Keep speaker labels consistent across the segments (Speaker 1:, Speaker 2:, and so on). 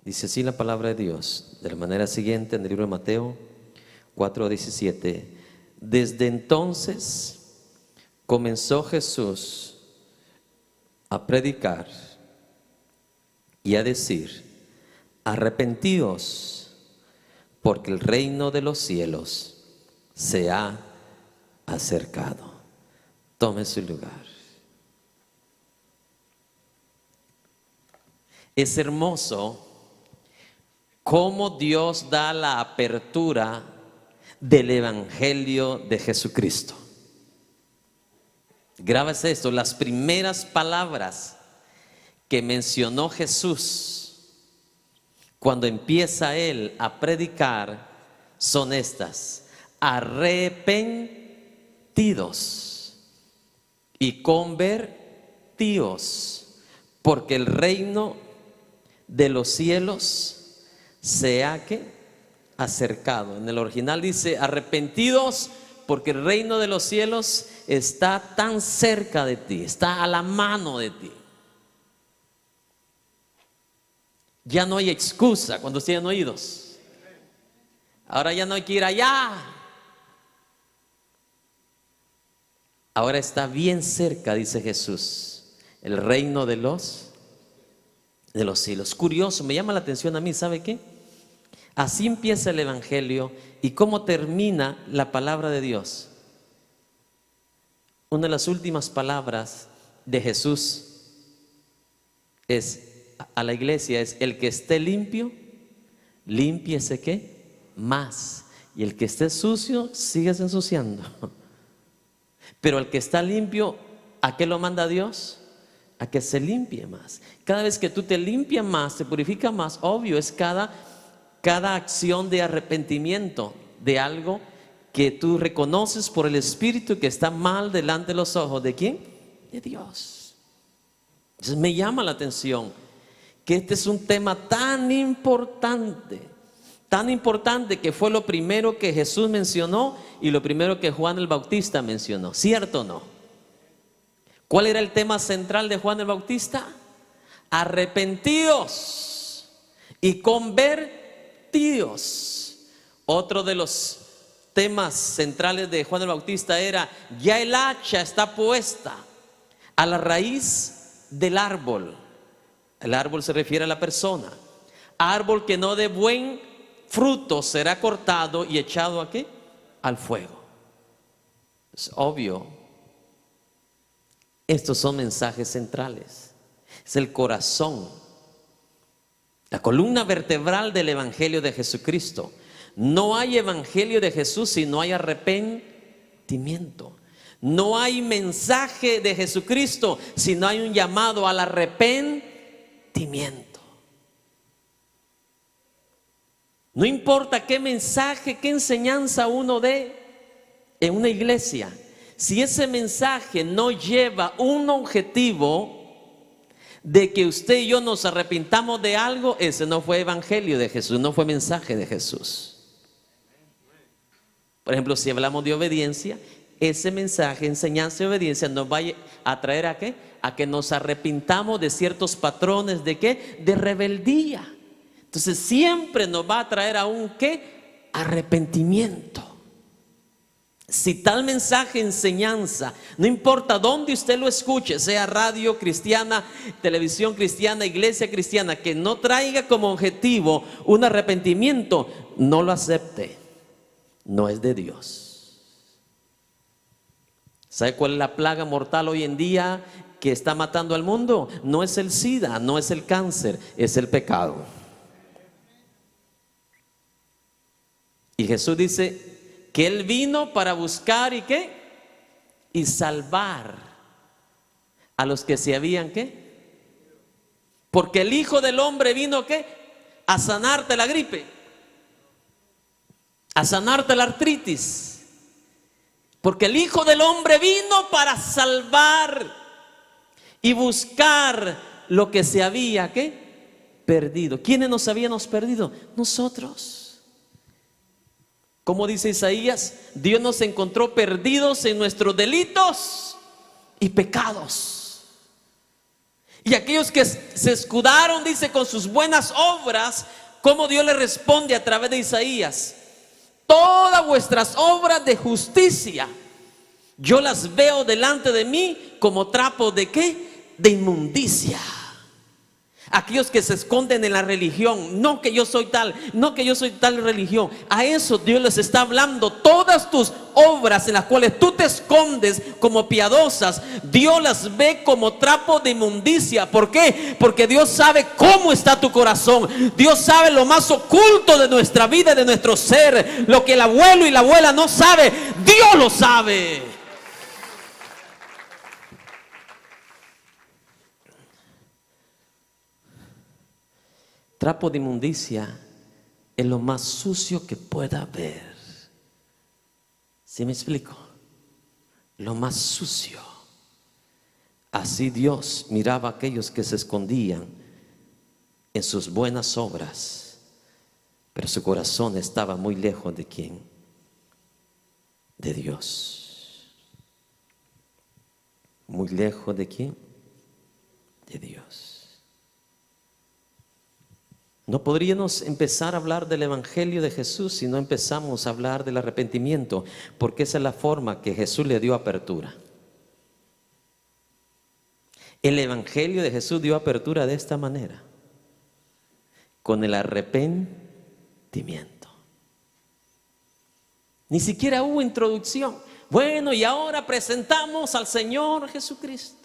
Speaker 1: Dice así la palabra de Dios, de la manera siguiente en el libro de Mateo 4:17. Desde entonces comenzó Jesús a predicar y a decir: arrepentíos, porque el reino de los cielos se ha acercado. Tome su lugar. Es hermoso cómo Dios da la apertura del Evangelio de Jesucristo. Grábase esto: las primeras palabras que mencionó Jesús cuando empieza Él a predicar son estas: arrepentidos y convertíos, porque el reino de los cielos se ha acercado. En el original dice: arrepentidos, porque el reino de los cielos está tan cerca de ti, está a la mano de ti. Ya no hay excusa cuando tienen oídos. Ahora ya no hay que ir allá. Ahora está bien cerca, dice Jesús, el reino de los cielos. Curioso, me llama la atención a mí, ¿sabe qué? Así empieza el Evangelio. ¿Y cómo termina la palabra de Dios? Una de las últimas palabras de Jesús a la iglesia es: el que esté limpio, límpiese ¿qué? Más. Y el que esté sucio, síguese ensuciando. Pero el que está limpio, ¿a qué lo manda Dios? A que se limpie más. Cada vez que tú te limpias más, te purificas más, obvio, es cada acción de arrepentimiento de algo que tú reconoces por el Espíritu que está mal delante de los ojos. ¿De quién? De Dios. Entonces me llama la atención que este es un tema tan importante que fue lo primero que Jesús mencionó y lo primero que Juan el Bautista mencionó. ¿Cierto o no? ¿Cuál era el tema central de Juan el Bautista? Arrepentidos y convertidos. Otro de los temas centrales de Juan el Bautista era: ya el hacha está puesta a la raíz del árbol. El árbol se refiere a la persona. Árbol que no dé buen fruto será cortado y echado ¿a qué? Al fuego. Es obvio. Estos son mensajes centrales. Es el corazón, la columna vertebral del Evangelio de Jesucristo. No hay Evangelio de Jesús si no hay arrepentimiento. No hay mensaje de Jesucristo si no hay un llamado al arrepentimiento. No importa qué mensaje, qué enseñanza uno dé en una iglesia, si ese mensaje no lleva un objetivo de que usted y yo nos arrepintamos de algo, ese no fue evangelio de Jesús, no fue mensaje de Jesús. Por ejemplo, si hablamos de obediencia, ese mensaje, enseñanza de obediencia nos va a traer ¿a qué? A que nos arrepintamos de ciertos patrones de ¿qué? De rebeldía. Entonces siempre nos va a traer a un ¿qué? Arrepentimiento. Si tal mensaje, enseñanza, no importa dónde usted lo escuche, sea radio cristiana, televisión cristiana, iglesia cristiana, que no traiga como objetivo un arrepentimiento, no lo acepte. No es de Dios. ¿Sabe cuál es la plaga mortal hoy en día que está matando al mundo? No es el SIDA, no es el cáncer, es el pecado. Y Jesús dice que Él vino para buscar y ¿qué? Y salvar a los que se habían ¿qué? Porque el Hijo del Hombre vino ¿qué? A sanarte la gripe, a sanarte la artritis. Porque el Hijo del Hombre vino para salvar y buscar lo que se había ¿qué? Perdido. ¿Quiénes nos habíamos perdido? Nosotros. Como dice Isaías, Dios nos encontró perdidos en nuestros delitos y pecados. Y aquellos que se escudaron, dice, con sus buenas obras, como Dios le responde a través de Isaías: todas vuestras obras de justicia, yo las veo delante de mí como trapos de ¿qué? De inmundicia. Aquellos que se esconden en la religión, no que yo soy tal, no que yo soy tal religión, a eso Dios les está hablando. Todas tus obras en las cuales tú te escondes como piadosas, Dios las ve como trapo de inmundicia. ¿Por qué? Porque Dios sabe cómo está tu corazón. Dios sabe lo más oculto de nuestra vida, de nuestro ser. Lo que el abuelo y la abuela no sabe, Dios lo sabe. Trapo de inmundicia es lo más sucio que pueda haber. ¿Sí me explico? Lo más sucio. Así Dios miraba a aquellos que se escondían en sus buenas obras, pero su corazón estaba muy lejos de ¿quién? De Dios. Muy lejos de ¿quién? De Dios. No podríamos empezar a hablar del Evangelio de Jesús si no empezamos a hablar del arrepentimiento, porque esa es la forma que Jesús le dio apertura. El Evangelio de Jesús dio apertura de esta manera, con el arrepentimiento. Ni siquiera hubo introducción. Bueno, y ahora presentamos al Señor Jesucristo.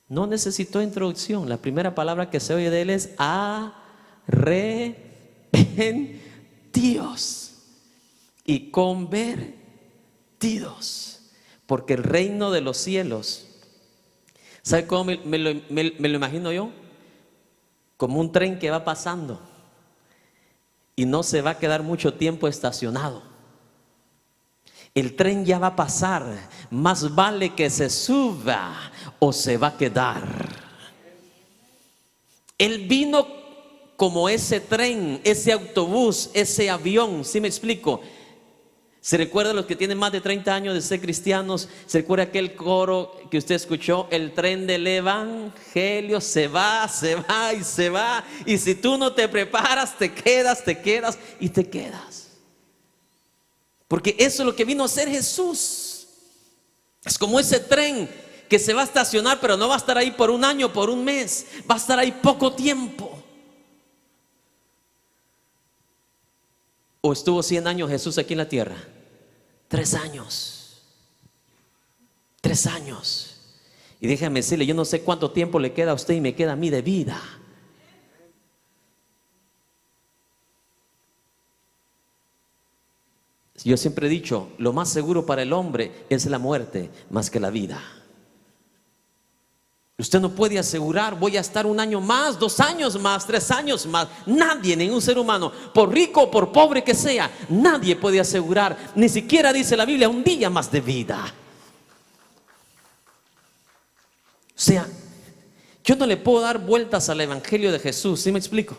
Speaker 1: No necesitó introducción. La primera palabra que se oye de él es arrepentidos y convertidos, porque el reino de los cielos, ¿sabe cómo me lo imagino yo? Como un tren que va pasando y no se va a quedar mucho tiempo estacionado. El tren ya va a pasar, más vale que se suba o se va a quedar. Él vino como ese tren, ese autobús, ese avión. ¿Sí me explico? ¿Se recuerda los que tienen más de 30 años de ser cristianos? ¿Se recuerda aquel coro que usted escuchó? El tren del Evangelio se va y se va. Y si tú no te preparas, te quedas y te quedas. Porque eso es lo que vino a hacer Jesús. Es como ese tren que se va a estacionar, pero no va a estar ahí por un año, por un mes. Va a estar ahí poco tiempo. ¿O estuvo 100 años Jesús aquí en la tierra? 3 años. 3 años. Y déjame decirle, yo no sé cuánto tiempo le queda a usted y me queda a mí de vida. Yo siempre he dicho, lo más seguro para el hombre es la muerte más que la vida. Usted no puede asegurar, voy a estar 1 año más, 2 años más, 3 años más. Nadie, ningún ser humano, por rico o por pobre que sea, nadie puede asegurar, ni siquiera dice la Biblia, un día más de vida. O sea, yo no le puedo dar vueltas al Evangelio de Jesús, ¿sí me explico?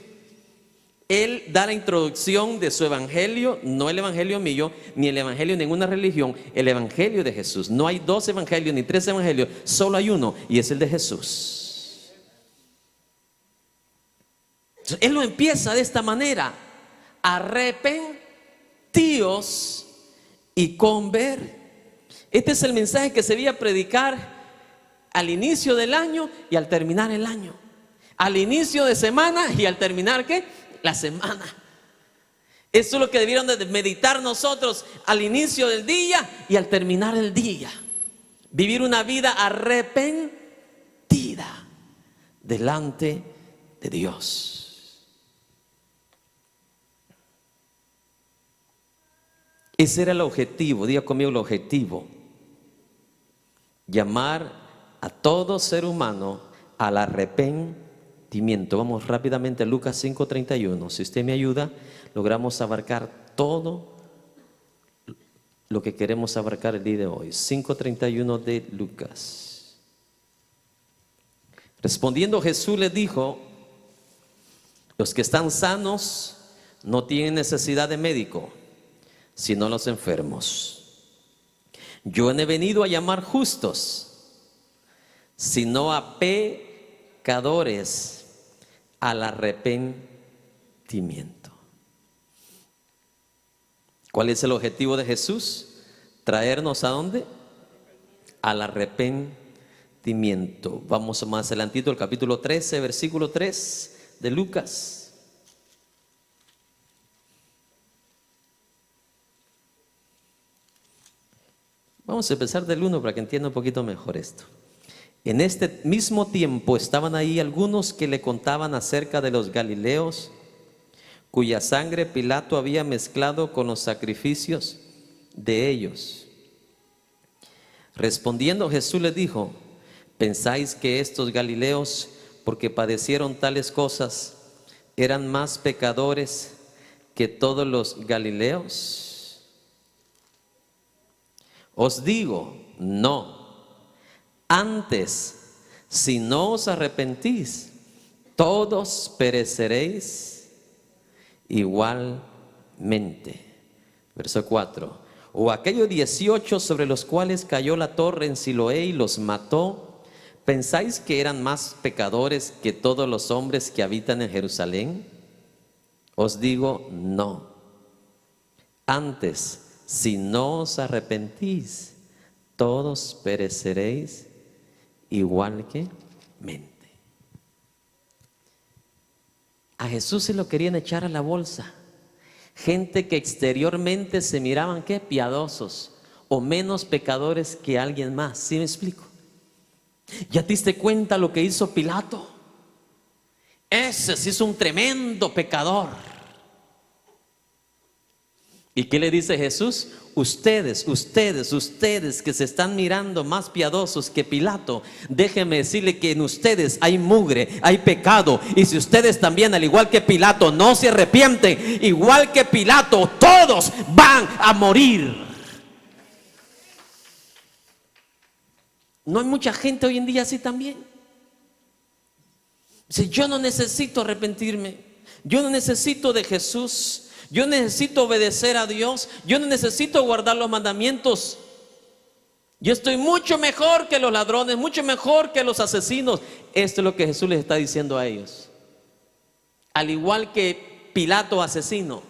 Speaker 1: Él da la introducción de su evangelio, no el evangelio mío, ni el evangelio de ninguna religión, el evangelio de Jesús. No hay 2 evangelios ni 3 evangelios, solo hay uno y es el de Jesús. Entonces, él lo empieza de esta manera: arrepentíos y convertidos. Este es el mensaje que se debía predicar al inicio del año y al terminar el año, al inicio de semana y al terminar ¿qué? La semana. Eso es lo que debieron de meditar nosotros al inicio del día y al terminar el día. Vivir una vida arrepentida delante de Dios. Ese era el objetivo. Diga conmigo el objetivo: llamar a todo ser humano al arrepentimiento. Vamos rápidamente a Lucas 5:31. Si usted me ayuda, logramos abarcar todo lo que queremos abarcar el día de hoy. 5:31 de Lucas. Respondiendo Jesús les dijo: los que están sanos no tienen necesidad de médico, sino los enfermos. Yo no he venido a llamar justos, sino a pecadores al arrepentimiento. ¿Cuál es el objetivo de Jesús? Traernos ¿a dónde? Al arrepentimiento. Vamos más adelantito al capítulo 13, versículo 3 de Lucas. Vamos a empezar del 1 para que entienda un poquito mejor esto. En este mismo tiempo estaban ahí algunos que le contaban acerca de los galileos, cuya sangre Pilato había mezclado con los sacrificios de ellos. Respondiendo Jesús les dijo: ¿pensáis que estos galileos, porque padecieron tales cosas, eran más pecadores que todos los galileos? Os digo, no. Antes, si no os arrepentís, todos pereceréis igualmente. Verso 4. O aquellos 18 sobre los cuales cayó la torre en Siloé y los mató, ¿pensáis que eran más pecadores que todos los hombres que habitan en Jerusalén? Os digo, no. Antes, si no os arrepentís, todos pereceréis igualmente. A Jesús se lo querían echar a la bolsa. Gente que exteriormente se miraban, ¿qué? Piadosos o menos pecadores que alguien más. ¿Sí me explico? ¿Ya te diste cuenta lo que hizo Pilato? Ese sí es un tremendo pecador. ¿Y qué le dice Jesús? Ustedes que se están mirando más piadosos que Pilato, déjenme decirle que en ustedes hay mugre, hay pecado. Y si ustedes también, al igual que Pilato, no se arrepienten, igual que Pilato, todos van a morir. ¿No hay mucha gente hoy en día así también? Dice: yo no necesito arrepentirme, yo no necesito de Jesús, yo necesito obedecer a Dios, yo no necesito guardar los mandamientos. Yo estoy mucho mejor que los ladrones, mucho mejor que los asesinos. Esto es lo que Jesús les está diciendo a ellos. Al igual que Pilato asesino,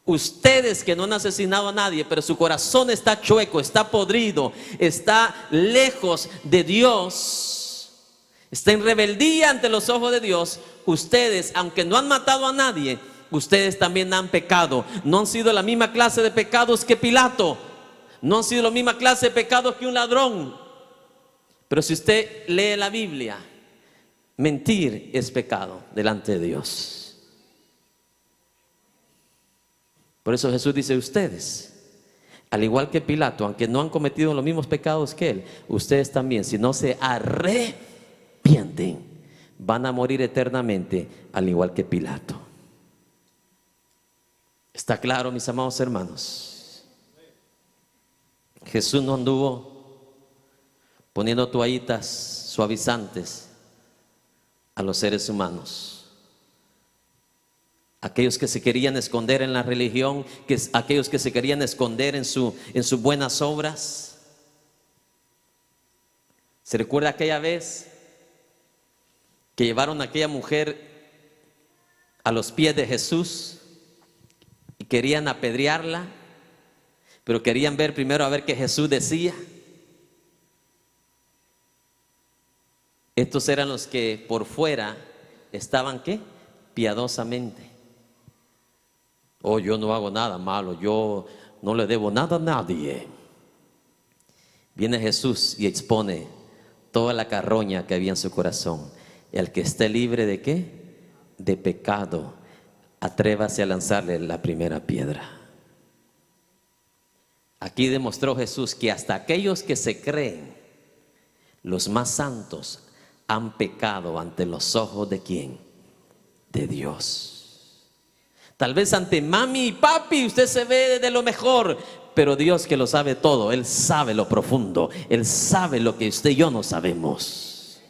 Speaker 1: ustedes que no han asesinado a nadie, pero su corazón está chueco, está podrido, está lejos de Dios, está en rebeldía ante los ojos de Dios. Ustedes, aunque no han matado a nadie, ustedes también han pecado. No han sido la misma clase de pecados que Pilato, no han sido la misma clase de pecados que un ladrón. Pero si usted lee la Biblia, mentir es pecado delante de Dios. Por eso Jesús dice: ustedes, al igual que Pilato, aunque no han cometido los mismos pecados que él, ustedes también, si no se arrepienten, van a morir eternamente, al igual que Pilato. ¿Está claro, mis amados hermanos? Jesús no anduvo poniendo toallitas suavizantes a los seres humanos. Aquellos que se querían esconder en la religión, aquellos que se querían esconder en sus buenas obras. ¿Se recuerda aquella vez que llevaron a aquella mujer a los pies de Jesús y querían apedrearla, pero querían ver primero a ver qué Jesús decía? Estos eran los que por fuera estaban, ¿qué? Piadosamente. Oh, yo no hago nada malo, yo no le debo nada a nadie. Viene Jesús y expone toda la carroña que había en su corazón. Y al que esté libre de ¿qué? De pecado, atrévase a lanzarle la primera piedra. Aquí demostró Jesús que hasta aquellos que se creen los más santos han pecado ante los ojos ¿de quién? De Dios. Tal vez ante mami y papi usted se ve de lo mejor, pero Dios, que lo sabe todo, Él sabe lo profundo, Él sabe lo que usted y yo no sabemos.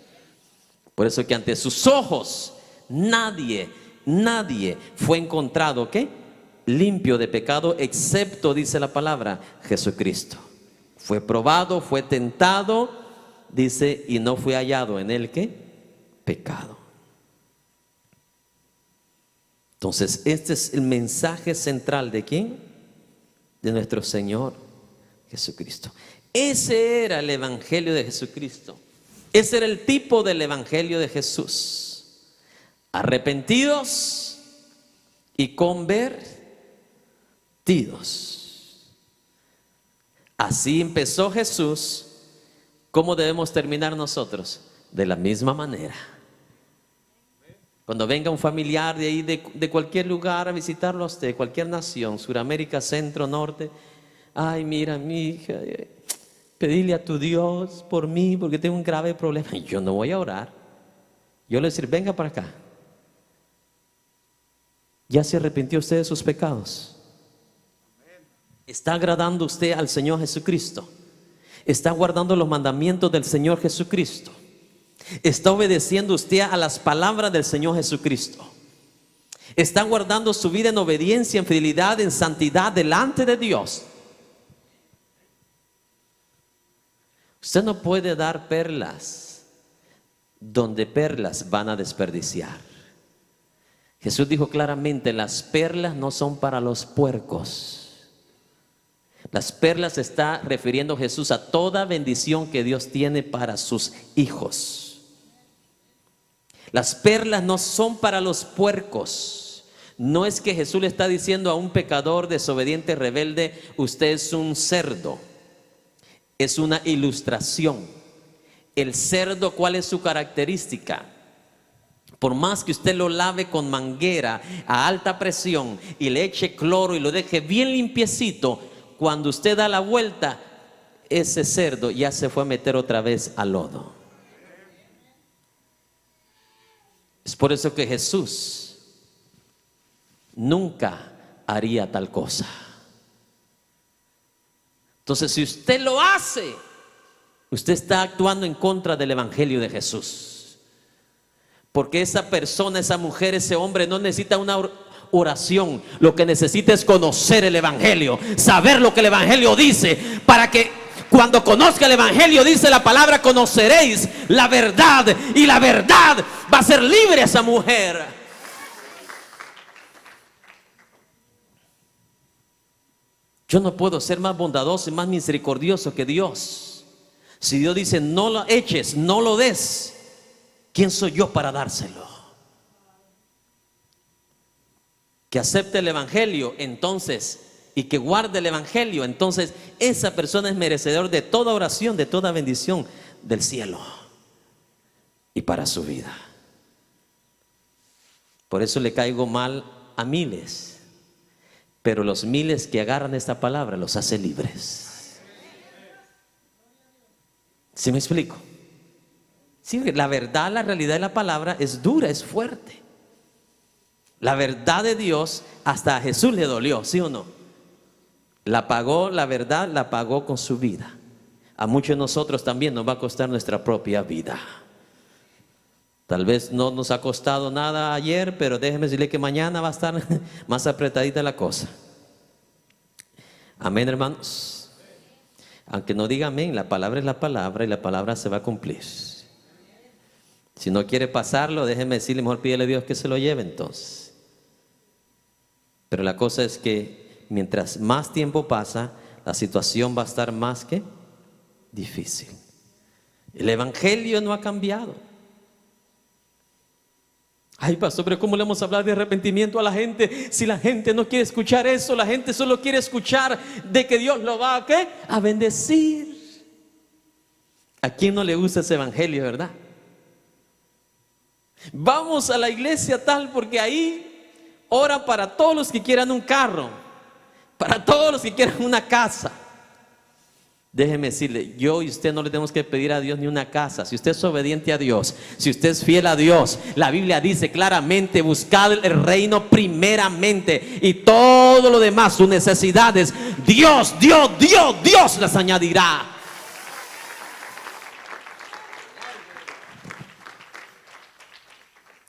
Speaker 1: Por eso que ante sus ojos nadie fue encontrado ¿qué? Limpio de pecado, excepto, dice la palabra, Jesucristo. Fue probado, fue tentado, dice, y no fue hallado en él ¿qué? Pecado. Entonces, este es el mensaje central ¿de quién? De nuestro Señor Jesucristo. Ese era el evangelio de Jesucristo. Ese era el tipo del evangelio de Jesús. Arrepentidos y convertidos. Así empezó Jesús. ¿Cómo debemos terminar nosotros? De la misma manera. Cuando venga un familiar de ahí, de cualquier lugar a visitarlo a usted, de cualquier nación, Suramérica, Centro, Norte. Ay, mira, mi hija, pedile a tu Dios por mí porque tengo un grave problema. Yo no voy a orar. Yo le voy a decir, venga para acá. ¿Ya se arrepintió usted de sus pecados? ¿Está agradando usted al Señor Jesucristo? ¿Está guardando los mandamientos del Señor Jesucristo? ¿Está obedeciendo usted a las palabras del Señor Jesucristo? ¿Está guardando su vida en obediencia, en fidelidad, en santidad delante de Dios? Usted no puede dar perlas donde perlas van a desperdiciar. Jesús dijo claramente, las perlas no son para los puercos. Las perlas se está refiriendo Jesús a toda bendición que Dios tiene para sus hijos. Las perlas no son para los puercos. No es que Jesús le está diciendo a un pecador desobediente, rebelde, usted es un cerdo. Es una ilustración. El cerdo, ¿cuál es su característica? Por más que usted lo lave con manguera a alta presión y le eche cloro y lo deje bien limpiecito, cuando usted da la vuelta, ese cerdo ya se fue a meter otra vez al lodo. Es por eso que Jesús nunca haría tal cosa. Entonces, si usted lo hace, usted está actuando en contra del evangelio de Jesús. Porque esa persona, esa mujer, ese hombre no necesita una oración. Lo que necesita es conocer el evangelio, saber lo que el evangelio dice, para que cuando conozca el evangelio, dice la palabra, conoceréis la verdad, y la verdad va a ser libre a esa mujer. Yo no puedo ser más bondadoso y más misericordioso que Dios. Si Dios dice no lo eches, no lo des, ¿quién soy yo para dárselo? Que acepte el evangelio, entonces, y que guarde el evangelio, entonces esa persona es merecedor de toda oración, de toda bendición del cielo y para su vida. Por eso le caigo mal a miles, pero los miles que agarran esta palabra los hace libres. ¿Sí me explico? Sí, la verdad, la realidad de la palabra es dura, es fuerte. La verdad de Dios hasta a Jesús le dolió, ¿sí o no? La pagó, la verdad la pagó con su vida. A muchos de nosotros también nos va a costar nuestra propia vida. Tal vez no nos ha costado nada ayer, pero déjeme decirle que mañana va a estar más apretadita la cosa. Amén, hermanos. Aunque no diga amén, la palabra es la palabra y la palabra se va a cumplir. Si no quiere pasarlo, déjeme decirle, mejor pídele a Dios que se lo lleve entonces. Pero la cosa es que mientras más tiempo pasa, la situación va a estar más que difícil. El evangelio no ha cambiado. Ay, pastor, pero ¿cómo le vamos a hablar de arrepentimiento a la gente si la gente no quiere escuchar eso? La gente solo quiere escuchar de que Dios lo va ¿qué? A bendecir. ¿A quién no le gusta ese evangelio, verdad? Vamos a la iglesia tal porque ahí ora para todos los que quieran un carro, para todos los que quieran una casa. Déjeme decirle, yo y usted no le tenemos que pedir a Dios ni una casa. Si usted es obediente a Dios, si usted es fiel a Dios, la Biblia dice claramente, buscad el reino primeramente y todo lo demás, sus necesidades, Dios las añadirá.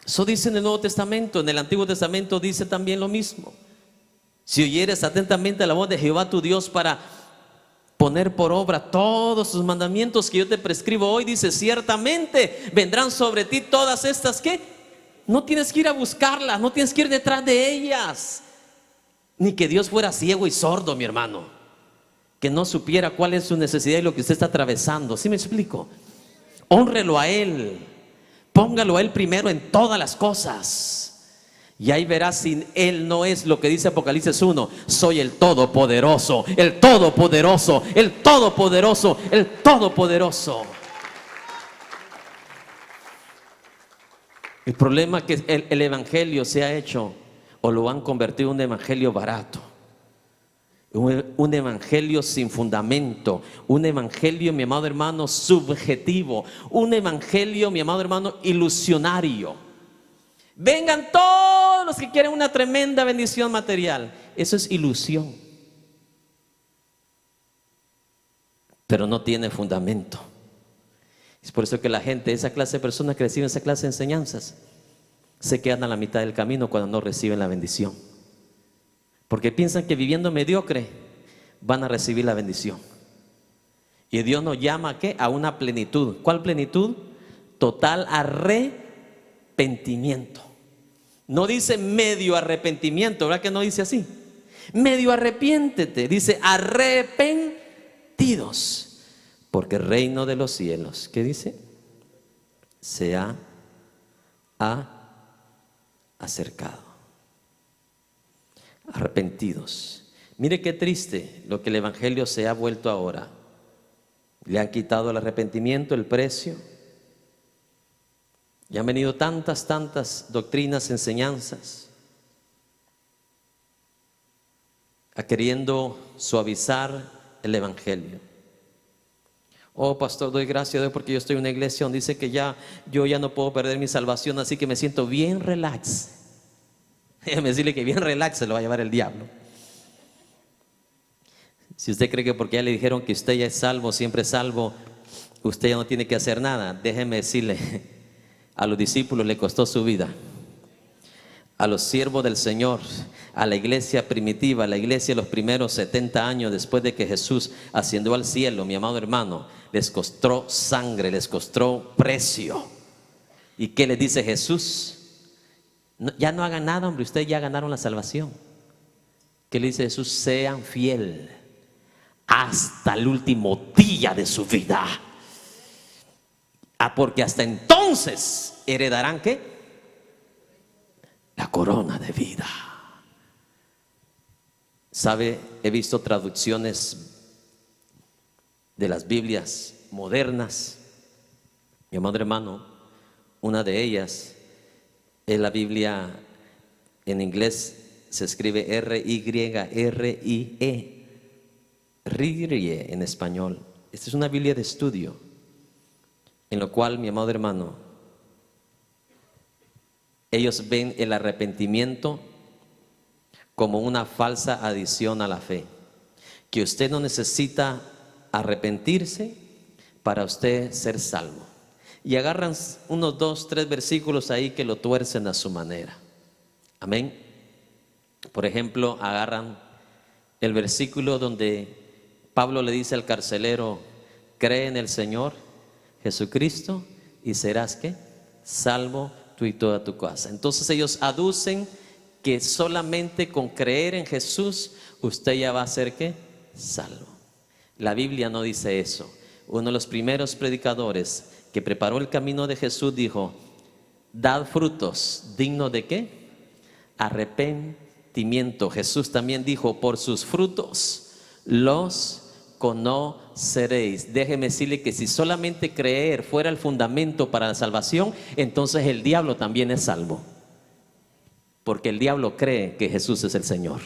Speaker 1: Eso dice en el Nuevo Testamento. En el Antiguo Testamento dice también lo mismo. Si oyeres atentamente la voz de Jehová tu Dios para poner por obra todos sus mandamientos que yo te prescribo hoy. Dice, ciertamente vendrán sobre ti todas estas que no tienes que ir a buscarlas, no tienes que ir detrás de ellas. Ni que Dios fuera ciego y sordo, mi hermano, que no supiera cuál es su necesidad y lo que usted está atravesando. ¿Sí me explico? Hónrelo a Él, póngalo a Él primero en todas las cosas. Y ahí verás si Él no es lo que dice Apocalipsis 1. Soy el Todopoderoso, el Todopoderoso, el Todopoderoso, el Todopoderoso. El problema es que el evangelio se ha hecho, o lo han convertido en un evangelio barato, un evangelio sin fundamento, un evangelio, mi amado hermano, subjetivo, un evangelio, mi amado hermano, ilusionario. Vengan todos los que quieren una tremenda bendición material. Eso es ilusión, pero no tiene fundamento. Es por eso que la gente, esa clase de personas que reciben esa clase de enseñanzas, se quedan a la mitad del camino cuando no reciben la bendición, porque piensan que viviendo mediocre van a recibir la bendición. Y Dios nos llama ¿a qué? A una plenitud. ¿Cuál plenitud? Total arrepentimiento. No dice medio arrepentimiento, ¿verdad que no dice así? Medio arrepiéntete, dice arrepentidos, porque el reino de los cielos, ¿qué dice? Se ha acercado. Arrepentidos. Mire qué triste lo que el evangelio se ha vuelto ahora. Le han quitado el arrepentimiento, el precio. Y han venido tantas doctrinas, enseñanzas, a queriendo suavizar el evangelio. Oh, pastor, doy gracias a Dios porque yo estoy en una iglesia donde dice que yo ya no puedo perder mi salvación, así que me siento bien relax. Déjeme decirle que bien relax se lo va a llevar el diablo. Si usted cree que porque ya le dijeron que usted ya es salvo, siempre es salvo, usted ya no tiene que hacer nada, déjeme decirle, a los discípulos le costó su vida. A los siervos del Señor, a la iglesia primitiva, a la iglesia de los primeros 70 años después de que Jesús ascendió al cielo, mi amado hermano, les costó sangre, les costó precio. ¿Y qué les dice Jesús? Ya no hagan nada, hombre, ustedes ya ganaron la salvación. ¿Qué le dice Jesús? Sean fiel hasta el último día de su vida. Porque hasta entonces heredarán ¿qué? La corona de vida. ¿Sabe? He visto traducciones de las Biblias modernas. Mi amado hermano, una de ellas es la Biblia en inglés, se escribe R-Y-R-I-E, Rie en español. Esta es una Biblia de estudio, en lo cual, mi amado hermano, ellos ven el arrepentimiento como una falsa adición a la fe, que usted no necesita arrepentirse para usted ser salvo. Y agarran unos 2, 3 versículos ahí que lo tuercen a su manera. Amén. Por ejemplo, agarran el versículo donde Pablo le dice al carcelero: cree en el Señor Jesucristo y serás ¿qué? Salvo tú y toda tu casa. Entonces ellos aducen que solamente con creer en Jesús usted ya va a ser ¿qué? Salvo. La Biblia no dice eso. Uno de los primeros predicadores que preparó el camino de Jesús dijo: dad frutos dignos de ¿qué? Arrepentimiento. Jesús también dijo: por sus frutos los conoceréis. Déjeme decirle que si solamente creer fuera el fundamento para la salvación, entonces el diablo también es salvo, porque el diablo cree que Jesús es el Señor.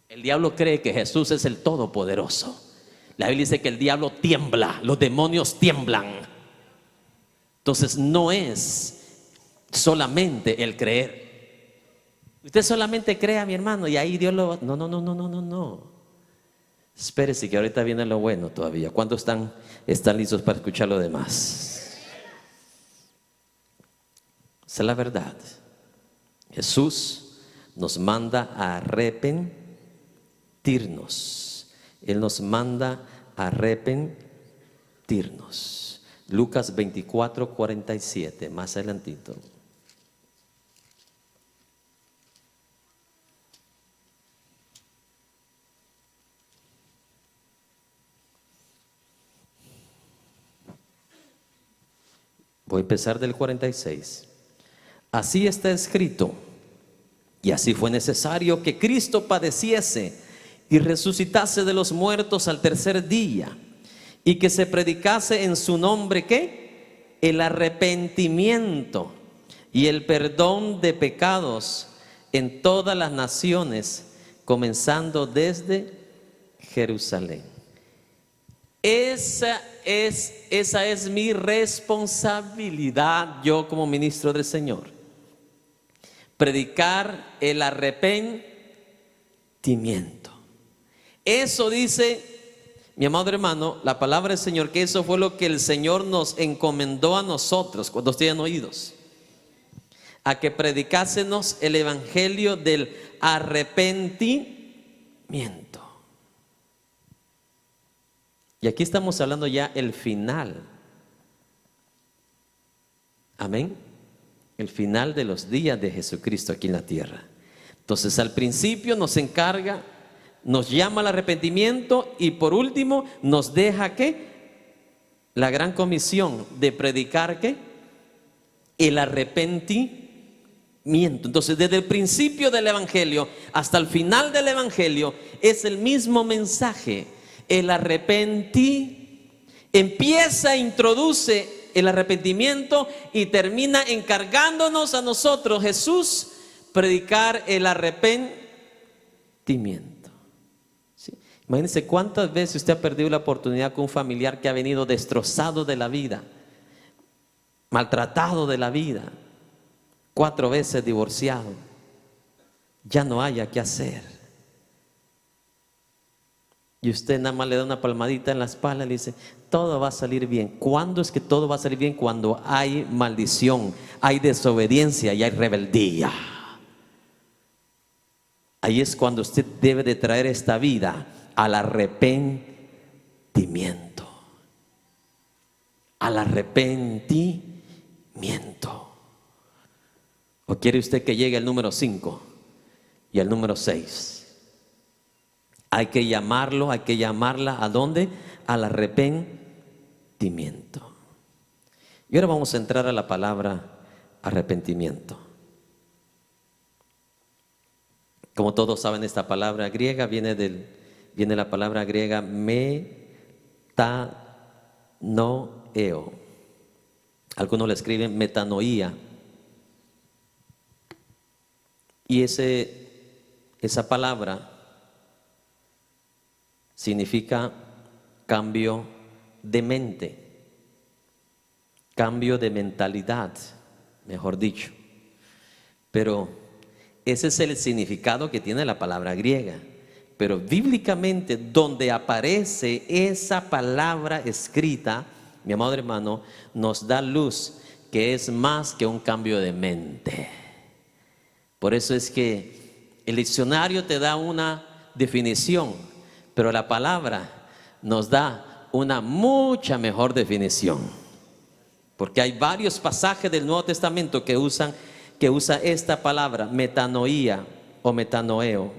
Speaker 1: El diablo cree que Jesús es el Todopoderoso. La Biblia dice que el diablo tiembla, los demonios tiemblan. Entonces no es solamente el creer. Usted solamente crea, mi hermano, y ahí Dios lo va. No. Espérese que ahorita viene lo bueno todavía. ¿Cuántos están listos para escuchar lo demás? Esa es la verdad. Jesús nos manda a arrepentirnos. Él nos manda a arrepentirnos. Lucas 24:47, más adelantito. Voy a empezar del 46. Así está escrito, y así fue necesario que Cristo padeciese y resucitase de los muertos al tercer día, y que se predicase en su nombre, ¿qué? El arrepentimiento y el perdón de pecados en todas las naciones, comenzando desde Jerusalén. Esa es mi responsabilidad, yo como ministro del Señor. Predicar el arrepentimiento. Eso dice, mi amado hermano, la palabra del Señor, que eso fue lo que el Señor nos encomendó a nosotros, cuando tienen oídos, a que predicásemos el evangelio del arrepentimiento. Y aquí estamos hablando ya el final. Amén. El final de los días de Jesucristo aquí en la tierra. Entonces, al principio nos encarga, nos llama al arrepentimiento, y por último nos deja ¿qué? La gran comisión de predicar ¿qué? El arrepentimiento. Entonces, desde el principio del evangelio hasta el final del evangelio es el mismo mensaje. El arrepentimiento empieza, introduce el arrepentimiento y termina encargándonos a nosotros, Jesús, predicar el arrepentimiento. ¿Sí? Imagínense cuántas veces usted ha perdido la oportunidad con un familiar que ha venido destrozado de la vida, maltratado de la vida, 4 veces divorciado, ya no haya qué hacer. Y usted nada más le da una palmadita en la espalda y le dice, todo va a salir bien. ¿Cuándo es que todo va a salir bien? Cuando hay maldición, hay desobediencia y hay rebeldía. Ahí es cuando usted debe de traer esta vida al arrepentimiento. Al arrepentimiento. ¿O quiere usted que llegue al número 5 y al número 6? Hay que llamarlo, hay que llamarla ¿a dónde? Al arrepentimiento. Y ahora vamos a entrar a la palabra arrepentimiento. Como todos saben, esta palabra griega viene la palabra griega metanoeo. Algunos le escriben metanoía. Y esa palabra significa cambio de mente, cambio de mentalidad, mejor dicho. Pero ese es el significado que tiene la palabra griega. Pero bíblicamente, donde aparece esa palabra escrita, mi amado hermano, nos da luz que es más que un cambio de mente. Por eso es que el diccionario te da una definición, pero la palabra nos da una mucha mejor definición. Porque hay varios pasajes del Nuevo Testamento que usa esta palabra, metanoía o metanoeo.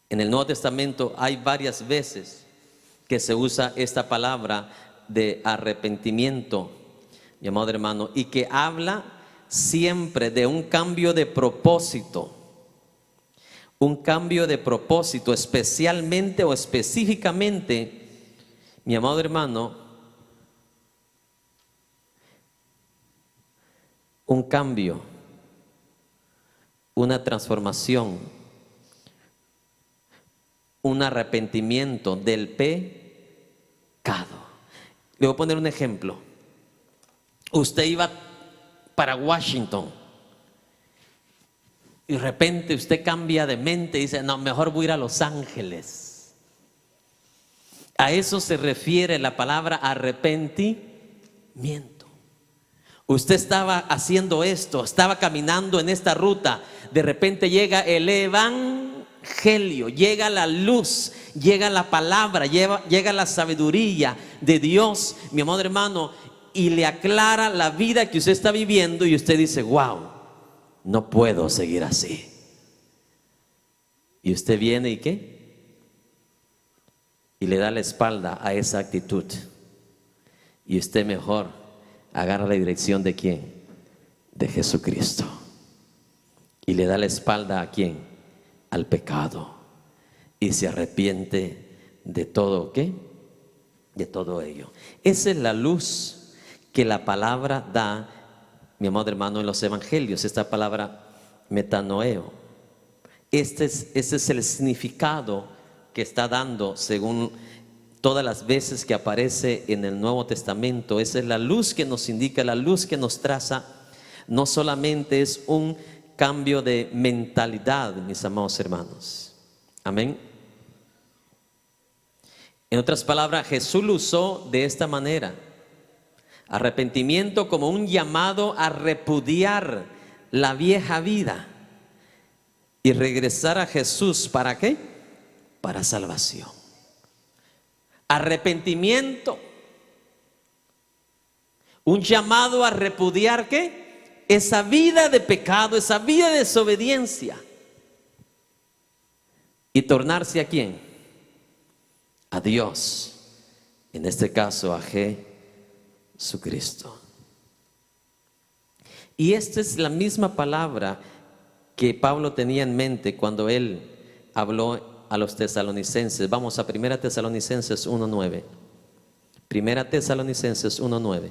Speaker 1: En el Nuevo Testamento hay varias veces que se usa esta palabra de arrepentimiento, mi amado hermano, y que habla siempre de un cambio de propósito. Un cambio de propósito, especialmente o específicamente, mi amado hermano, un cambio, una transformación, un arrepentimiento del pecado. Le voy a poner un ejemplo. Usted iba para Washington y de repente usted cambia de mente y dice, no, mejor voy a ir a Los Ángeles. A eso se refiere la palabra arrepentimiento. Usted estaba haciendo esto, estaba caminando en esta ruta, de repente llega el evangelio evangelio, llega la luz, llega la palabra, llega la sabiduría de Dios, mi amado hermano, y le aclara la vida que usted está viviendo y usted dice: wow, no puedo seguir así. Y usted viene y ¿qué? Y le da la espalda a esa actitud. Y usted mejor agarra la dirección ¿de quién? De Jesucristo. Y le da la espalda ¿a quién? Al pecado. Y se arrepiente de todo ¿qué? De todo ello. Esa es la luz que la palabra da, mi amado hermano, en los evangelios. Esta palabra metanoeo. Este es el significado que está dando según todas las veces que aparece en el Nuevo Testamento. Esa es la luz que nos indica, la luz que nos traza. No solamente es un cambio de mentalidad, mis amados hermanos. Amén. En otras palabras, Jesús lo usó de esta manera: arrepentimiento como un llamado a repudiar la vieja vida y regresar a Jesús. ¿Para qué? Para salvación. Arrepentimiento, un llamado a repudiar ¿qué? Esa vida de pecado, esa vida de desobediencia, y tornarse ¿a quién? A Dios, en este caso a Jesucristo. Y esta es la misma palabra que Pablo tenía en mente cuando él habló a los tesalonicenses. Vamos a 1 Tesalonicenses 1:9. 1 Tesalonicenses 1:9.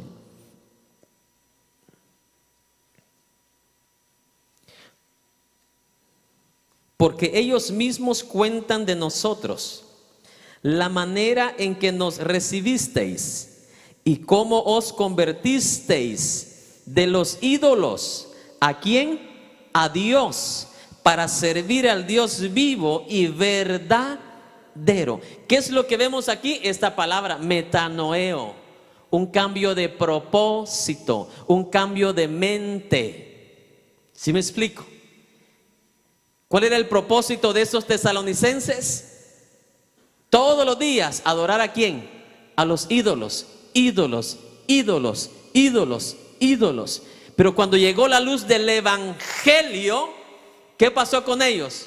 Speaker 1: Porque ellos mismos cuentan de nosotros la manera en que nos recibisteis y cómo os convertisteis de los ídolos. ¿A quién? A Dios, para servir al Dios vivo y verdadero. ¿Qué es lo que vemos aquí? Esta palabra metanoeo, un cambio de propósito, un cambio de mente. ¿Sí me explico? ¿Cuál era el propósito de esos tesalonicenses? Todos los días adorar ¿a quién? A los ídolos, ídolos, ídolos, ídolos, ídolos. Pero cuando llegó la luz del evangelio, ¿qué pasó con ellos?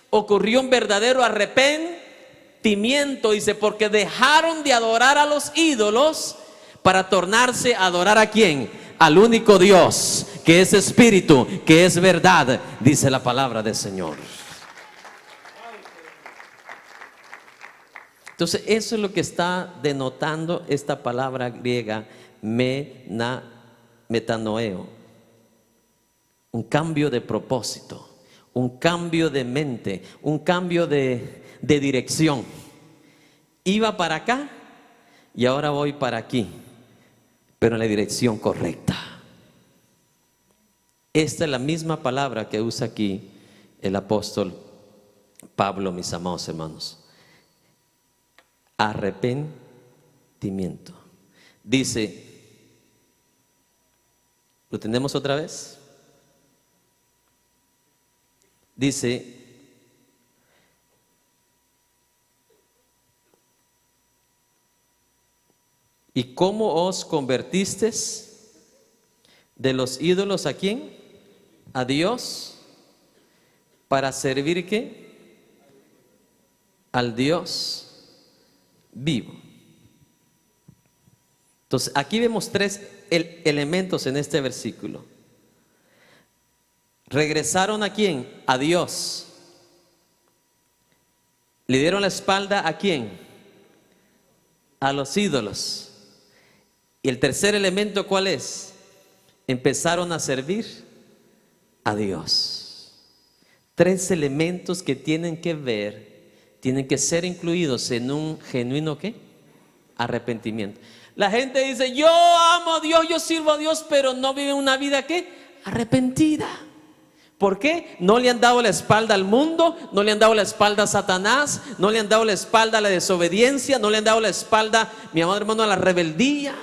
Speaker 1: Ocurrió un verdadero arrepentimiento, dice, porque dejaron de adorar a los ídolos para tornarse a adorar ¿a quién? Al único Dios, que es espíritu, que es verdad, dice la palabra del Señor. Entonces, eso es lo que está denotando esta palabra griega metanoeo. Un cambio de propósito, un cambio de mente, un cambio de dirección. Iba para acá y ahora voy para aquí, pero en la dirección correcta. Esta es la misma palabra que usa aquí el apóstol Pablo, mis amados hermanos. Arrepentimiento. Dice, ¿lo tenemos otra vez? Dice, ¿y cómo os convertisteis de los ídolos a quién? A Dios, para servir ¿qué? Al Dios vivo. Entonces, aquí vemos tres elementos en este versículo. Regresaron ¿a quién? A Dios. Le dieron la espalda ¿a quién? A los ídolos. Y el tercer elemento, ¿cuál es? Empezaron a servir a Dios. Tres elementos que tienen que ver, tienen que ser incluidos en un genuino ¿qué? Arrepentimiento. La gente dice: yo amo a Dios, yo sirvo a Dios, pero no vive una vida ¿qué? Arrepentida. ¿Por qué? No le han dado la espalda al mundo, no le han dado la espalda a Satanás, no le han dado la espalda a la desobediencia, no le han dado la espalda, mi amado hermano, a la rebeldía.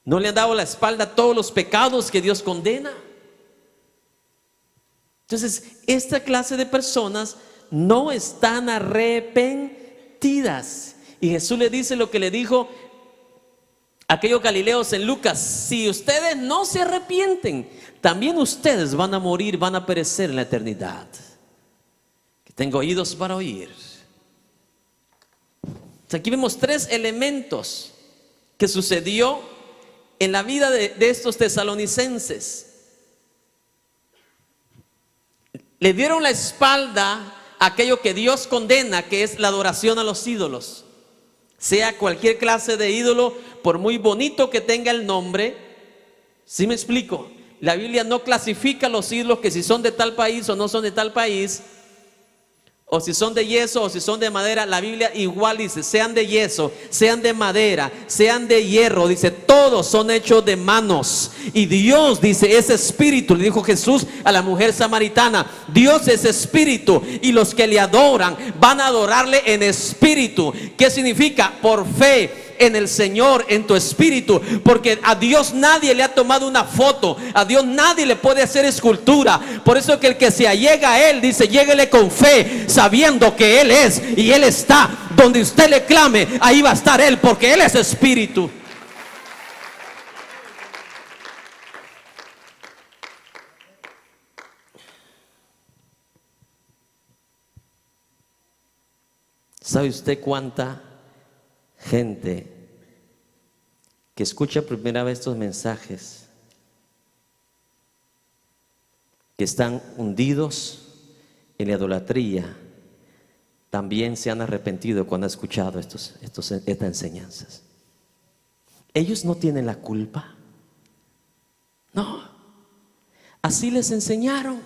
Speaker 1: No le han dado la espalda a todos los pecados que Dios condena. Entonces, esta clase de personas no están arrepentidas. Y Jesús le dice lo que le dijo a aquellos galileos en Lucas: si ustedes no se arrepienten, también ustedes van a morir, van a perecer en la eternidad. Que tengo oídos para oír. Aquí vemos tres elementos que sucedió en la vida de estos tesalonicenses. Le dieron la espalda a aquello que Dios condena, que es la adoración a los ídolos. Sea cualquier clase de ídolo, por muy bonito que tenga el nombre. ¿Sí me explico? La Biblia no clasifica los ídolos, que si son de tal país o no son de tal país, o si son de yeso o si son de madera. La Biblia igual dice: sean de yeso, sean de madera, sean de hierro, dice, todos son hechos de manos. Y Dios, dice, es espíritu. Le dijo Jesús a la mujer samaritana: Dios es espíritu, y los que le adoran van a adorarle en espíritu. ¿Qué significa? Por fe en el Señor, en tu espíritu. Porque a Dios nadie le ha tomado una foto, a Dios nadie le puede hacer escultura. Por eso que el que se allega a Él, dice, lléguele con fe, sabiendo que Él es y Él está. Donde usted le clame, ahí va a estar Él, porque Él es espíritu. ¿Sabe usted cuánta gente que escucha primera vez estos mensajes, que están hundidos en la idolatría, también se han arrepentido cuando han escuchado estas enseñanzas? Ellos no tienen la culpa. No, así les enseñaron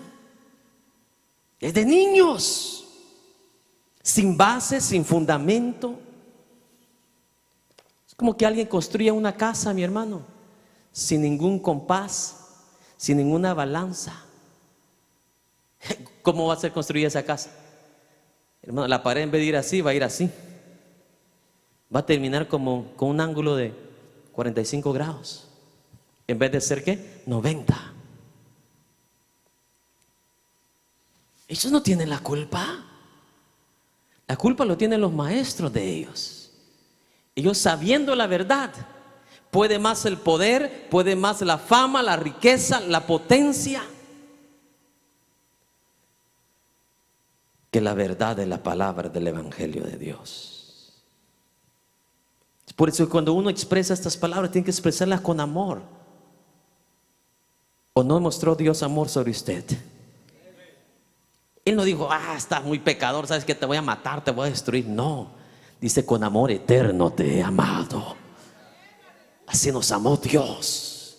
Speaker 1: desde niños, sin base, sin fundamento. Es como que alguien construya una casa, mi hermano, sin ningún compás, sin ninguna balanza. ¿Cómo va a ser construida esa casa? Hermano, la pared en vez de ir así, va a ir así. Va a terminar como con un ángulo de 45 grados. En vez de ser, ¿qué? 90. Ellos no tienen la culpa. La culpa lo tienen los maestros de ellos. Ellos, sabiendo la verdad, puede más el poder, puede más la fama, la riqueza, la potencia, que la verdad de la palabra del Evangelio de Dios. Por eso cuando uno expresa estas palabras, tiene que expresarlas con amor. ¿O no mostró Dios amor sobre usted? Él no dijo: estás muy pecador, sabes que te voy a matar, te voy a destruir. No, dice: con amor eterno te he amado. Así nos amó Dios.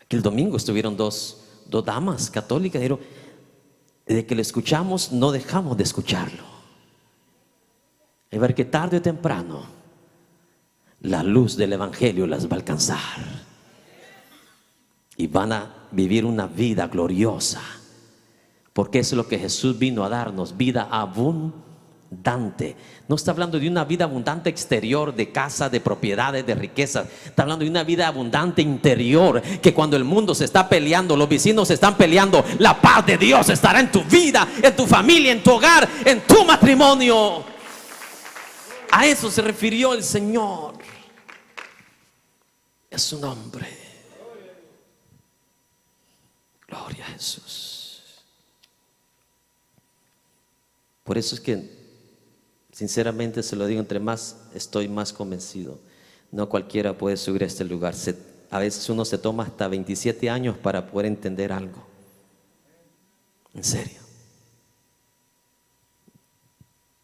Speaker 1: Aquel domingo estuvieron dos damas católicas. Dijeron: desde que lo escuchamos, no dejamos de escucharlo. Y ver que tarde o temprano la luz del Evangelio las va a alcanzar y van a vivir una vida gloriosa, porque eso es lo que Jesús vino a darnos: vida abundante. No está hablando de una vida abundante exterior, de casa, de propiedades, de riquezas. Está hablando de una vida abundante interior, que cuando el mundo se está peleando, los vecinos se están peleando, la paz de Dios estará en tu vida, en tu familia, en tu hogar, en tu matrimonio. A eso se refirió el Señor. Es su nombre. Gloria a Jesús. Por eso es que, sinceramente se lo digo, entre más estoy más convencido. No cualquiera puede subir a este lugar. A veces uno se toma hasta 27 años para poder entender algo. En serio.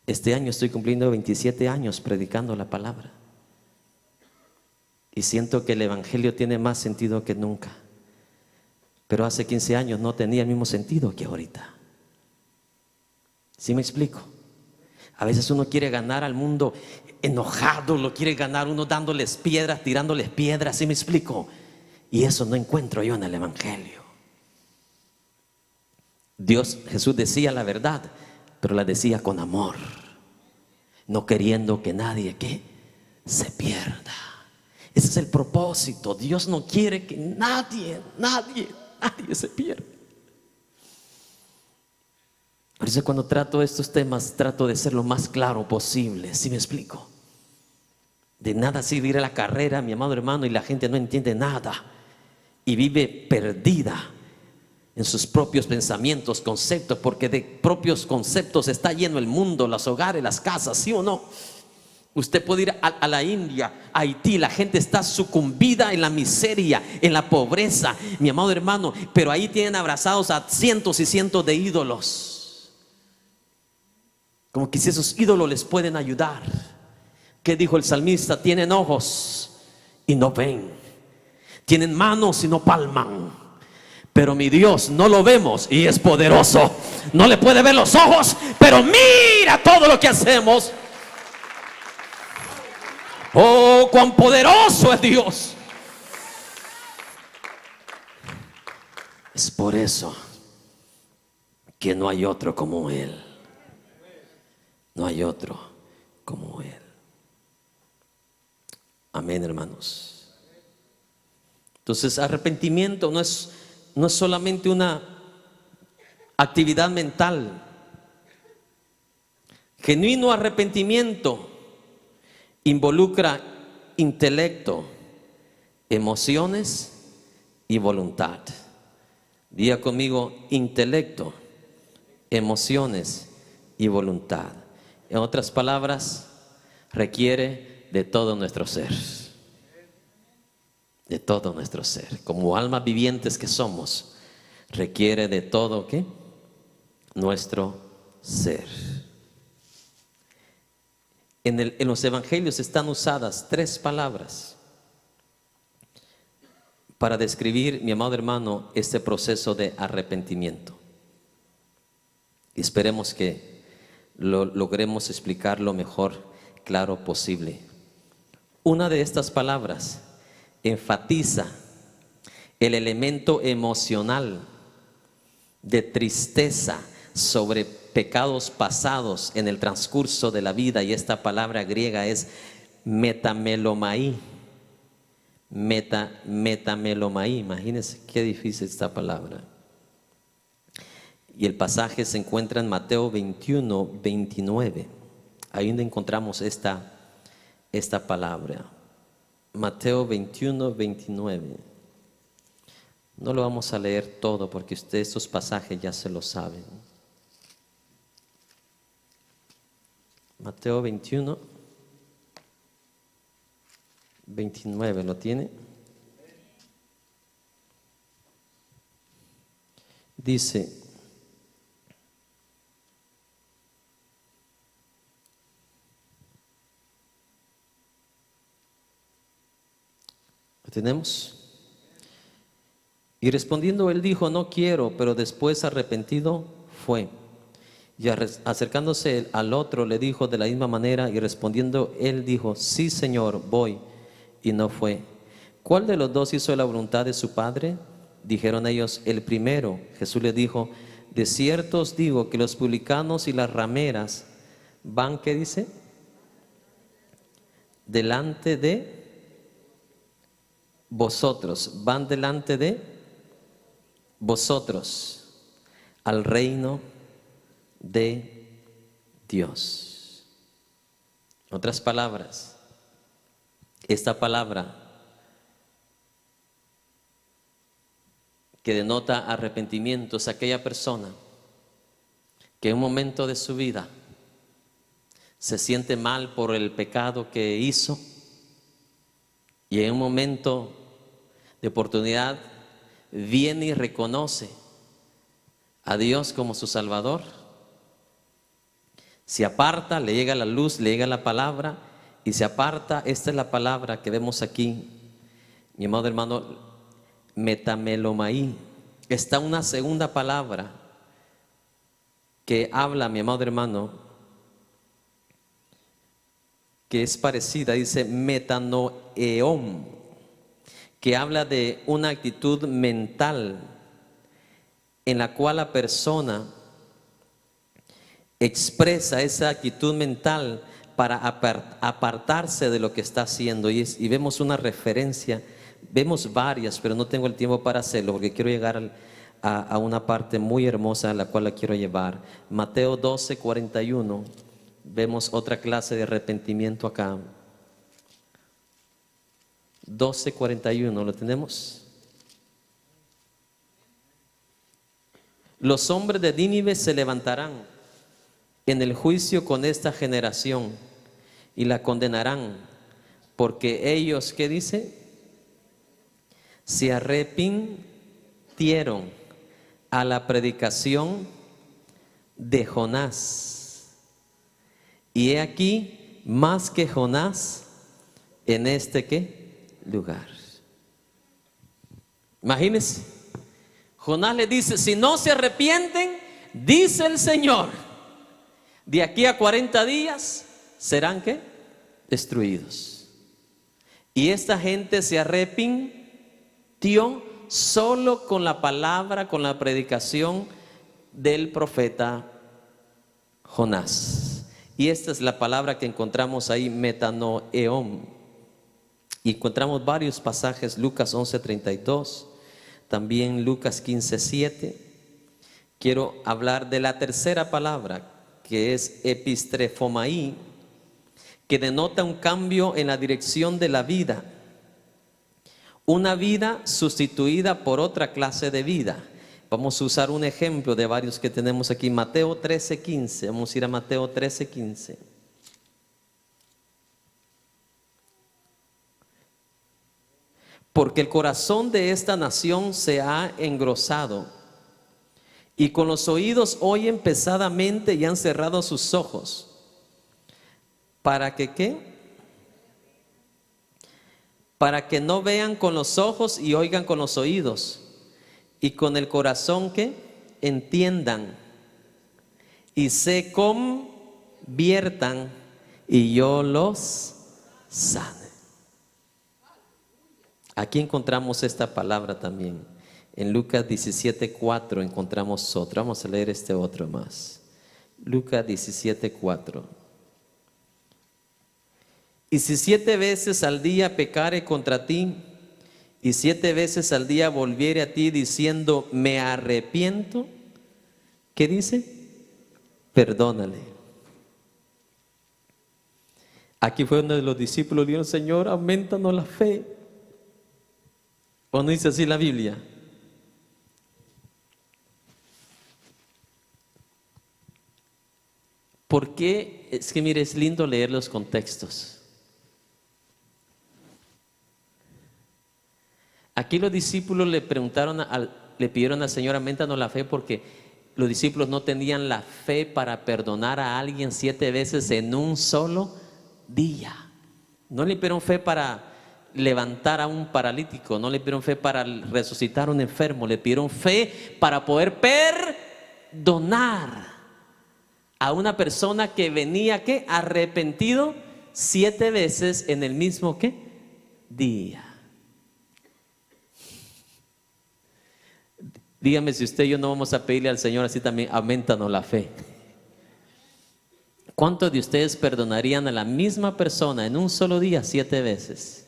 Speaker 1: Este año estoy cumpliendo 27 años predicando la palabra. Y siento que el Evangelio tiene más sentido que nunca. Pero hace 15 años no tenía el mismo sentido que ahorita. ¿Sí me explico? A veces uno quiere ganar al mundo enojado, lo quiere ganar uno dándoles piedras, tirándoles piedras. ¿Sí me explico? Y eso no encuentro yo en el Evangelio. Jesús decía la verdad, pero la decía con amor, no queriendo que nadie se pierda. Ese es el propósito. Dios no quiere que nadie se pierda. Por eso cuando trato estos temas, trato de ser lo más claro posible. ¿Sí me explico? De nada sirve ir a la carrera, mi amado hermano, y la gente no entiende nada y vive perdida en sus propios pensamientos, conceptos, porque de propios conceptos está lleno el mundo, los hogares, las casas, ¿sí o no? Usted puede ir a la India, a Haití, la gente está sucumbida en la miseria, en la pobreza, mi amado hermano, pero ahí tienen abrazados a cientos y cientos de ídolos, como que si esos ídolos les pueden ayudar. ¿Qué dijo el salmista? Tienen ojos y no ven, tienen manos y no palman, pero mi Dios no lo vemos y es poderoso. No le puede ver los ojos, pero mira todo lo que hacemos. Oh, cuán poderoso es Dios. Es por eso que no hay otro como Él. No hay otro como Él. Amén, hermanos. Entonces, arrepentimiento no es solamente una actividad mental. Genuino arrepentimiento involucra intelecto, emociones y voluntad. Diga conmigo: intelecto, emociones y voluntad. En otras palabras, requiere de todo nuestro ser. De todo nuestro ser. Como almas vivientes que somos, requiere de todo, ¿qué? Nuestro ser. En los evangelios están usadas 3 palabras para describir, mi amado hermano, este proceso de arrepentimiento. Y esperemos que lo logremos explicar lo mejor claro posible. Una de estas palabras enfatiza el elemento emocional de tristeza sobre pecados pasados en el transcurso de la vida, y esta palabra griega es metamelomai. Metamelomai, imagínense qué difícil esta palabra. Y el pasaje se encuentra en Mateo 21, 29. Ahí donde encontramos esta palabra. Mateo 21, 29. No lo vamos a leer todo porque ustedes estos pasajes ya se lo saben. Mateo 21, 29, ¿lo tiene? Dice: ¿lo tenemos? Y respondiendo él dijo: no quiero. Pero después arrepentido fue. Y acercándose al otro le dijo de la misma manera, y respondiendo él dijo: sí, Señor, voy. Y no fue. ¿Cuál de los dos hizo la voluntad de su padre? Dijeron ellos: el primero. Jesús les dijo: de cierto os digo que los publicanos y las rameras van, ¿qué dice? Delante de vosotros, van delante de vosotros al reino de Dios. En otras palabras, esta palabra que denota arrepentimiento es aquella persona que en un momento de su vida se siente mal por el pecado que hizo, y en un momento de oportunidad viene y reconoce a Dios como su Salvador, se aparta, le llega la luz, le llega la palabra y se aparta. Esta es la palabra que vemos aquí, mi amado hermano, metamelomai. Está una segunda palabra que habla, mi amado hermano, que es parecida, dice metanoeon, que habla de una actitud mental en la cual la persona expresa esa actitud mental para apartarse de lo que está haciendo. Y vemos una referencia, vemos varias, pero no tengo el tiempo para hacerlo porque quiero llegar a una parte muy hermosa a la cual la quiero llevar. Mateo 12:41. Vemos otra clase de arrepentimiento acá. 12:41, ¿lo tenemos? Los hombres de Nínive se levantarán en el juicio con esta generación y la condenarán, porque ellos, ¿qué dice? Se arrepintieron a la predicación de Jonás. Y he aquí, más que Jonás, en este ¿qué? Lugar. Imagínense, Jonás le dice: si no se arrepienten, dice el Señor, de aquí a 40 días serán ¿qué? Destruidos. Y esta gente se arrepintió solo con la palabra, con la predicación del profeta Jonás. Y esta es la palabra que encontramos ahí, metanoeón. Y encontramos varios pasajes, Lucas 11:32, también Lucas 15:7. Quiero hablar de la tercera palabra, que es epistrefomai, que denota un cambio en la dirección de la vida. Una vida sustituida por otra clase de vida. Vamos a usar un ejemplo de varios que tenemos aquí. Mateo 13:15. Vamos a ir a Mateo 13:15. Porque el corazón de esta nación se ha engrosado, y con los oídos oyen pesadamente y han cerrado sus ojos. ¿Para que qué? Para que no vean con los ojos y oigan con los oídos, y con el corazón que entiendan y se conviertan, y yo los sane. Aquí encontramos esta palabra también. En Lucas 17:4 encontramos otra. Vamos a leer este otro más. Lucas 17:4. Y si 7 veces al día pecare contra ti, y 7 veces al día volviere a ti diciendo, me arrepiento, ¿qué dice? Perdónale. Aquí fue donde los discípulos dijeron: Señor, aumentanos la fe. ¿O no dice así la Biblia? ¿Por qué? Es que mire, es lindo leer los contextos. Aquí los discípulos le pidieron al Señor: aumentanos la fe, porque los discípulos no tenían la fe para perdonar a alguien 7 veces en un solo día. No le pidieron fe para levantar a un paralítico, no le pidieron fe para resucitar a un enfermo, le pidieron fe para poder perdonar a una persona que venía ¿qué? Arrepentido 7 veces en el mismo ¿qué? Día. Dígame si usted y yo no vamos a pedirle al Señor así también: aumentanos la fe. ¿Cuántos de ustedes perdonarían a la misma persona en un solo día 7 veces?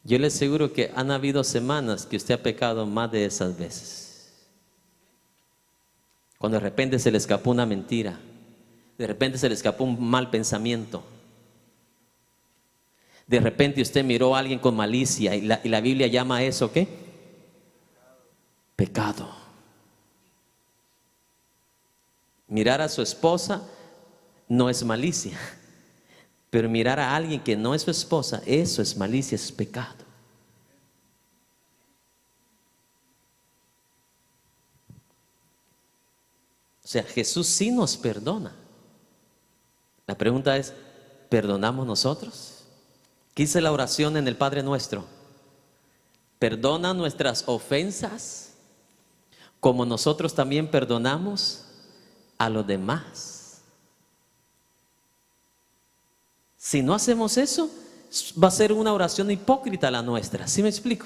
Speaker 1: Yo le aseguro que han habido semanas que usted ha pecado más de esas veces. Cuando de repente se le escapó una mentira, de repente se le escapó un mal pensamiento, de repente usted miró a alguien con malicia, y la Biblia llama a eso ¿qué? Pecado. Mirar a su esposa no es malicia, pero mirar a alguien que no es su esposa, eso es malicia, es pecado. O sea, Jesús sí nos perdona. La pregunta es: ¿perdonamos nosotros? ¿Qué dice la oración en el Padre Nuestro? Perdona nuestras ofensas, como nosotros también perdonamos a los demás. Si no hacemos eso, va a ser una oración hipócrita la nuestra. ¿Sí me explico?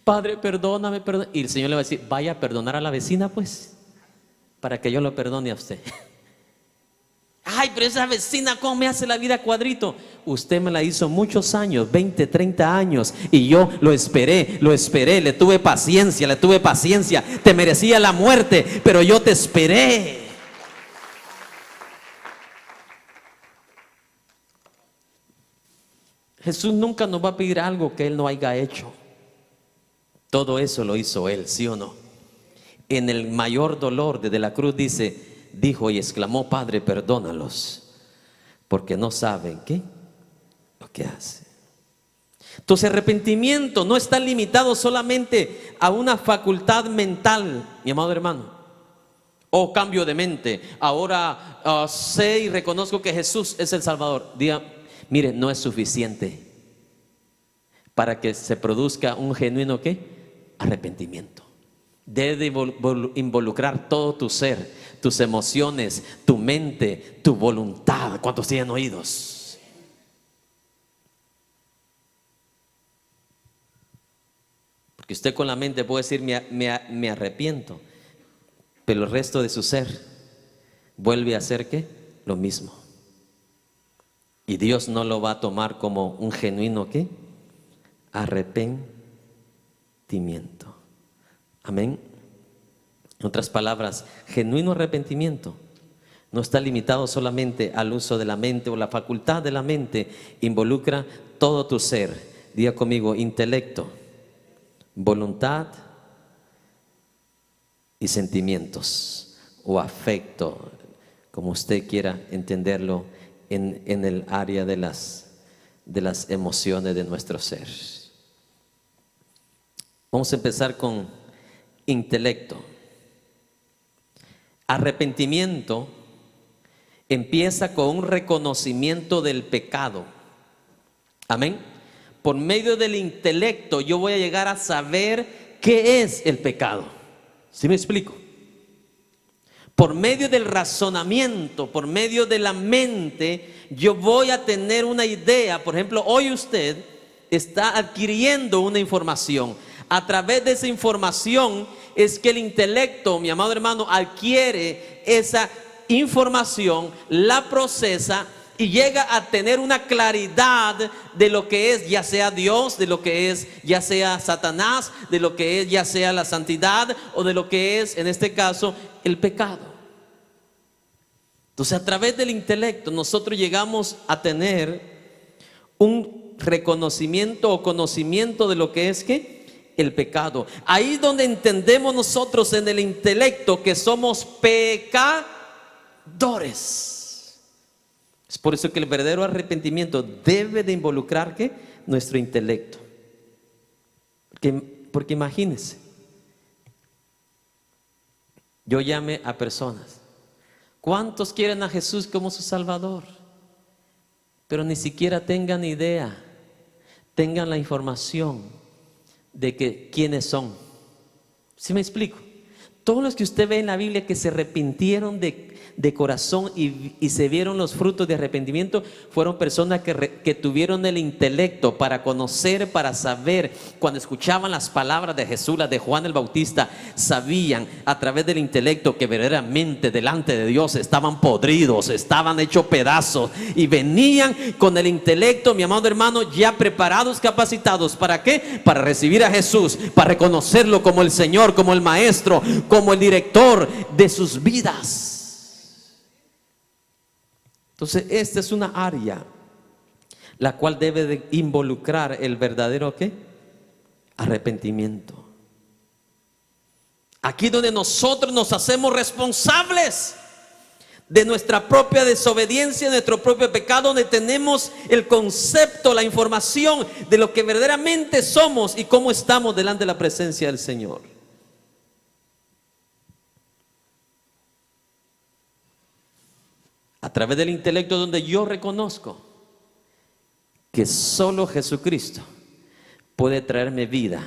Speaker 1: Padre, perdóname, perdóname. Y el Señor le va a decir: vaya a perdonar a la vecina, pues, para que yo lo perdone a usted. Ay, pero esa vecina, ¿cómo me hace la vida cuadrito? Usted me la hizo muchos años, 20, 30 años, y yo lo esperé, le tuve paciencia. Te merecía la muerte, pero yo te esperé. Jesús nunca nos va a pedir algo que Él no haya hecho. Todo eso lo hizo Él, ¿sí o no? En el mayor dolor desde la cruz dijo y exclamó: Padre, perdónalos, porque no saben ¿qué? Lo que hacen. Entonces, arrepentimiento no está limitado solamente a una facultad mental, mi amado hermano, o cambio de mente. Ahora sé y reconozco que Jesús es el Salvador. Diga, mire, no es suficiente para que se produzca un genuino ¿qué? Arrepentimiento. Debe involucrar todo tu ser, tus emociones, tu mente, tu voluntad. ¿Cuántos tienen oídos? Porque usted con la mente puede decir me arrepiento, pero el resto de su ser vuelve a hacer ¿qué? Lo mismo. Y Dios no lo va a tomar como un genuino ¿qué? Arrepentimiento. Amén. En otras palabras, genuino arrepentimiento no está limitado solamente al uso de la mente o la facultad de la mente. Involucra todo tu ser. Diga conmigo: intelecto, voluntad y sentimientos o afecto, como usted quiera entenderlo, en el área de las emociones de nuestro ser. Vamos a empezar con intelecto. Arrepentimiento empieza con un reconocimiento del pecado. Amén. Por medio del intelecto yo voy a llegar a saber qué es el pecado. ¿Sí me explico? Por medio del razonamiento, por medio de la mente, yo voy a tener una idea. Por ejemplo, hoy usted está adquiriendo una información. A través de esa información es que el intelecto, mi amado hermano, adquiere esa información, la procesa y llega a tener una claridad de lo que es ya sea Dios, de lo que es ya sea Satanás, de lo que es ya sea la santidad o de lo que es en este caso el pecado. Entonces, a través del intelecto nosotros llegamos a tener un reconocimiento o conocimiento de lo que es ¿qué? El pecado. Ahí es donde entendemos nosotros en el intelecto que somos pecadores. Es por eso que el verdadero arrepentimiento debe de involucrar ¿qué? Nuestro intelecto. Porque imagínense, yo llame a personas. ¿Cuántos quieren a Jesús como su Salvador? Pero ni siquiera tengan idea, tengan la información de que quiénes son. ¿Sí me explico? Todos los que usted ve en la Biblia que se arrepintieron de corazón y se vieron los frutos de arrepentimiento, fueron personas que tuvieron el intelecto para conocer, para saber. Cuando escuchaban las palabras de Jesús, las de Juan el Bautista, sabían a través del intelecto que verdaderamente delante de Dios estaban podridos, estaban hechos pedazos, y venían con el intelecto, mi amado hermano, ya preparados, capacitados. ¿Para qué? Para recibir a Jesús, para reconocerlo como el Señor, como el Maestro, como el director de sus vidas. Entonces, esta es una área la cual debe de involucrar el verdadero ¿qué? Arrepentimiento. Aquí donde nosotros nos hacemos responsables de nuestra propia desobediencia, de nuestro propio pecado, donde tenemos el concepto, la información de lo que verdaderamente somos y cómo estamos delante de la presencia del Señor. A través del intelecto, donde yo reconozco que solo Jesucristo puede traerme vida,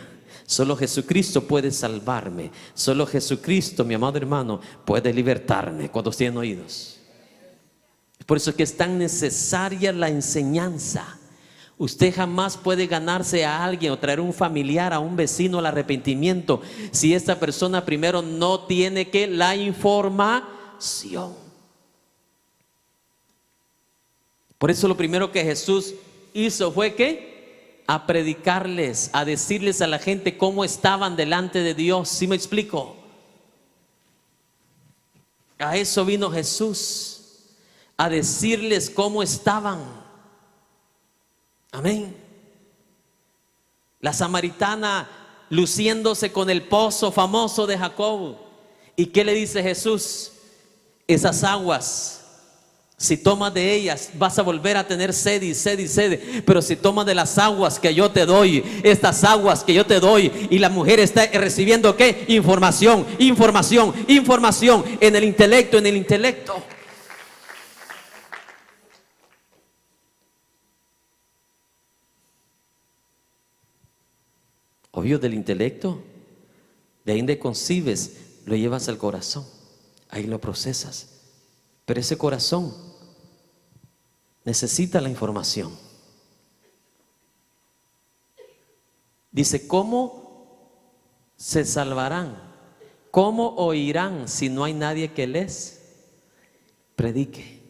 Speaker 1: solo Jesucristo puede salvarme, solo Jesucristo, mi amado hermano, puede libertarme. ¿Cuántos tienen oídos? Por eso es que es tan necesaria la enseñanza. Usted jamás puede ganarse a alguien o traer un familiar, a un vecino al arrepentimiento si esta persona primero no tiene que la información. Por eso lo primero que Jesús hizo fue que a predicarles, a decirles a la gente cómo estaban delante de Dios. ¿Sí me explico? A eso vino Jesús, a decirles cómo estaban. Amén. La samaritana luciéndose con el pozo famoso de Jacob. ¿Y qué le dice Jesús? Esas aguas, si tomas de ellas, vas a volver a tener sed y sed y sed. Pero si tomas de las aguas que yo te doy, estas aguas que yo te doy, y la mujer está recibiendo ¿qué? Información, información, información en el intelecto, en el intelecto. Obvio, del intelecto, de ahí donde concibes, lo llevas al corazón, ahí lo procesas. Pero ese corazón necesita la información. Dice, ¿cómo se salvarán? ¿Cómo oirán si no hay nadie que les predique?